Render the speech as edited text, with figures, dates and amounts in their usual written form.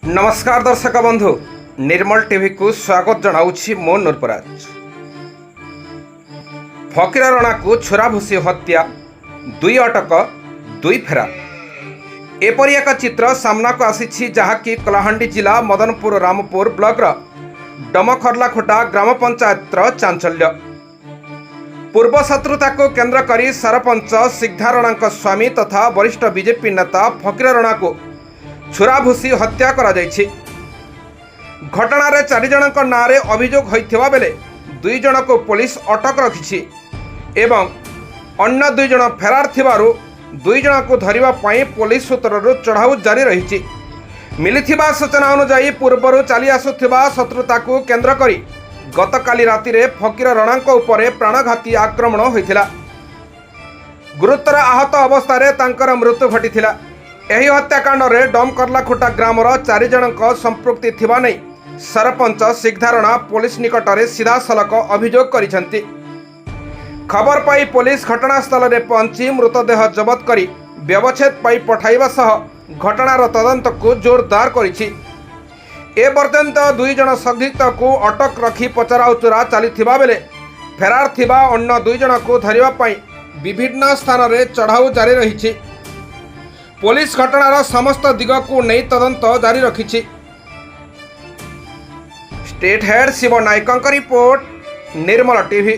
नमस्कार दर्शक बंधु निर्मल टीवी को स्वागत जनाऊँगी मो नूरपराज। फकीर रणा को छोरा भूसी हत्या दुई अटक दुई फेरार एपरी एक चित्र सामना को आसी जहाँकि कलाहांडी जिला मदनपुर रामपुर ब्लॉकर डमखर्लाखोटा ग्राम पंचायत चांचल्य। पूर्व शत्रुता को केंद्र करी सरपंच सिद्धा रणा स्वामी तथा वरिष्ठ बीजेपी नेता फकीर रणा को छोरा भूसी हत्या करा जायछि। घटना चारि जनक नाँ रे अभियोग होइथिबा बेले दुई जन को पुलिस अटक रखिछि एवं अन्य दुई जन फेरार थिबारु दुई जन को धरिबा पई पुलिस सूत्ररु चढ़ाऊ जारी रहिछि। मिलिथिबा सूचना अनुसार पूर्वरु चली आसुथिबा शत्रुता को केंद्र करी गतकाली रातिरे फकीर रणा उपरे प्राणघाती आक्रमण होइथिला। गुरुतर आहत अवस्था तांकर मृत्यु घटिथिला। एही हत्याकांड रे डमकर्लाखोटा ग्रामर चारि जनक संपृक्ति थिबा नै सरपंच सिद्धा रणा पुलिस निकट में सीधा सलख अभियोग करिसेंति। खबर पाई पुलिस घटनास्थल में पहुंची मृतदेह जबत करी व्यवच्छेद पाई पठाइबा सह घटनार तदंत को जोरदार करिछि। ए पर्यंत दुई जन संदिग्ध को अटक रखी पचराउचरा चलीथिबा बेले फेरार थिबा अन्य दुई जन को धरिबा पाई विभिन्न स्थान में चढ़ाऊ जारी रहिछि। पुलिस घटनार समस्त दिग को नहीं तदंत जारी रखिछि। स्टेट हेड शिव नायक रिपोर्ट निर्मल टीवी।